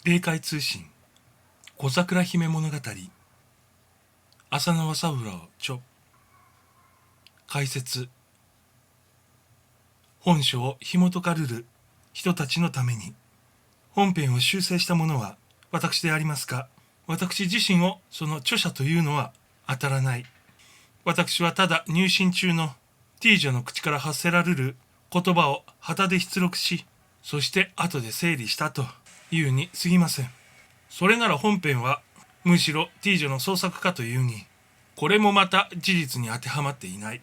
霊界通信小桜姫物語浅野正三郎著解説本書を紐解かれる人たちのために本編を修正したものは私でありますが、私自身をその著者というのは当たらない。私はただ入信中の T 女の口から発せられる言葉を旗で出力し、そして後で整理したというに過ぎません。それなら本編はむしろ T 女の創作家というに、これもまた事実に当てはまっていない。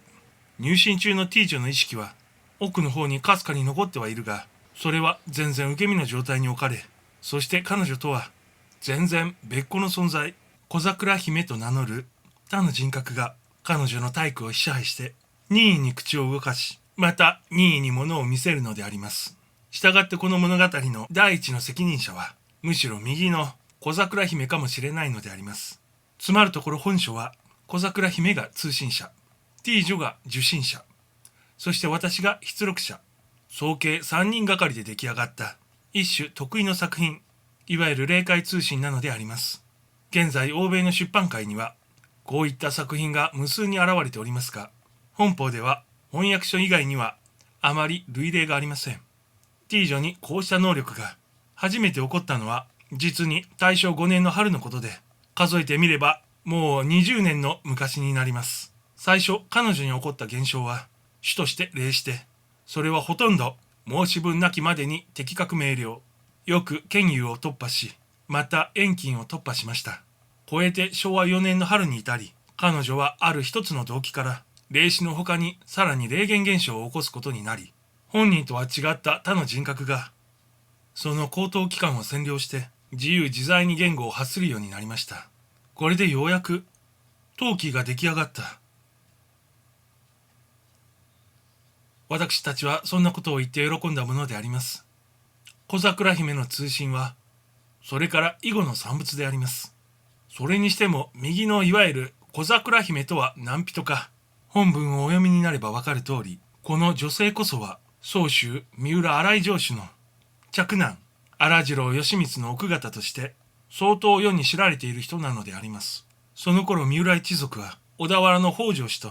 入信中の T 女の意識は奥の方にかすかに残ってはいるが、それは全然受け身の状態に置かれ、そして彼女とは全然別個の存在、小桜姫と名乗る他の人格が彼女の体躯を支配して任意に口を動かし、また任意に物を見せるのであります。したがってこの物語の第一の責任者はむしろ右の小桜姫かもしれないのであります。つまるところ本書は小桜姫が通信者、T 女が受信者、そして私が出力者、総計3人がかりで出来上がった一種得意の作品、いわゆる霊界通信なのであります。現在欧米の出版界にはこういった作品が無数に現れておりますが、本邦では翻訳書以外にはあまり類例がありません。T 女にこうした能力が初めて起こったのは実に大正5年の春のことで、数えてみればもう20年の昔になります。最初彼女に起こった現象は主として例して、それはほとんど申し分なきまでに的確明瞭、よく権威を突破し、また遠近を突破しました。超えて昭和4年の春に至り、彼女はある一つの動機から霊視の他にさらに霊言現象を起こすことになり、本人とは違った他の人格がその高等機関を占領して自由自在に言語を発するようになりました。これでようやく陶器が出来上がった。私たちはそんなことを言って喜んだものであります。小桜姫の通信はそれから以後の産物であります。それにしても右のいわゆる小桜姫とは何人か、本文をお読みになればわかる通り、この女性こそは宗州三浦荒井城主の嫡男荒次郎義満の奥方として相当世に知られている人なのであります。その頃三浦一族は小田原の北条氏と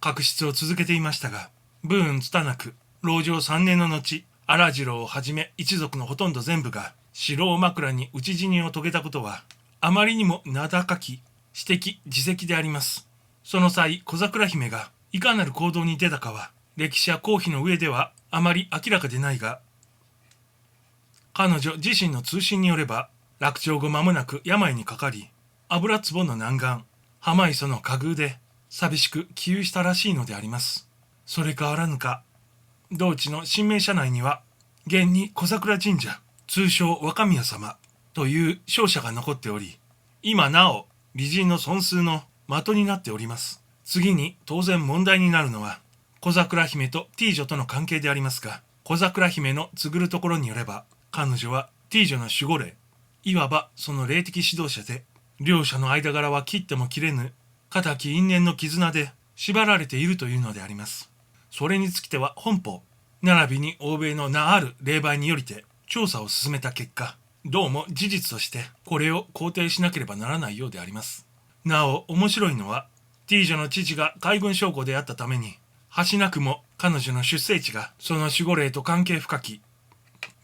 確執を続けていましたが、武運拙く籠城3年の後、荒次郎をはじめ一族のほとんど全部が城を枕に討ち死にを遂げたことはあまりにも名高き私的自責であります。その際小桜姫がいかなる行動に出たかは歴史や公費の上ではあまり明らかでないが、彼女自身の通信によれば落城後間もなく病にかかり、油壺の南岸浜磯の下宮で寂しく気憂したらしいのであります。それかあらぬか、同地の神明社内には現に小桜神社通称若宮様という商社が残っており、今なお美人の尊崇の的になっております。次に当然問題になるのは小桜姫と T 女との関係でありますが、小桜姫の告るところによれば彼女は T 女の守護霊、いわばその霊的指導者で、両者の間柄は切っても切れぬ固き因縁の絆で縛られているというのであります。それにつきては本邦並びに欧米の名ある霊媒によりて調査を進めた結果、どうも事実としてこれを肯定しなければならないようであります。なお面白いのは T 女の父が海軍将校であったために、端なくも彼女の出生地がその守護霊と関係深き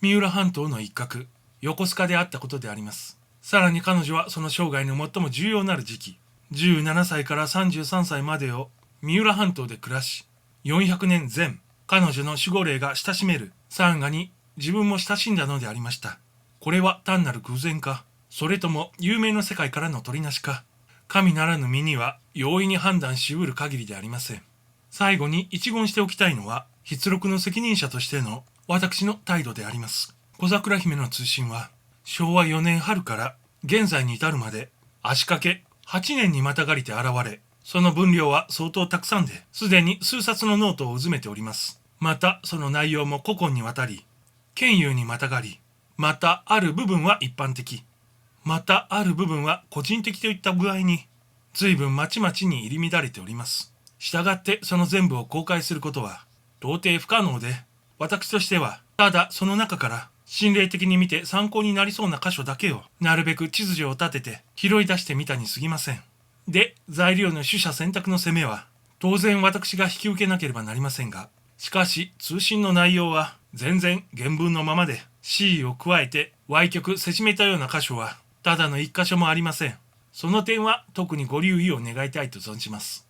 三浦半島の一角横須賀であったことであります。さらに彼女はその生涯の最も重要なる時期、17歳から33歳までを三浦半島で暮らし、400年前彼女の守護霊が親しめるサンガに自分も親しんだのでありました。これは単なる偶然か、それとも有名の世界からの取りなしか、神ならぬ身には容易に判断しうる限りでありません。最後に一言しておきたいのは、筆録の責任者としての私の態度であります。小桜姫の通信は昭和4年春から現在に至るまで足掛け8年にまたがりて現れ、その分量は相当たくさんで、すでに数冊のノートをうずめております。またその内容も古今にわたり、権威にまたがり、またある部分は一般的、またある部分は個人的といった具合に随分まちまちに入り乱れております。したがってその全部を公開することは到底不可能で、私としてはただその中から心霊的に見て参考になりそうな箇所だけをなるべく地図を立てて拾い出してみたに過ぎません。で、材料の取捨選択の攻めは当然私が引き受けなければなりませんが、しかし通信の内容は全然原文のままで C を加えて歪曲せしめたような箇所はただの一箇所もありません。その点は特にご留意を願いたいと存じます。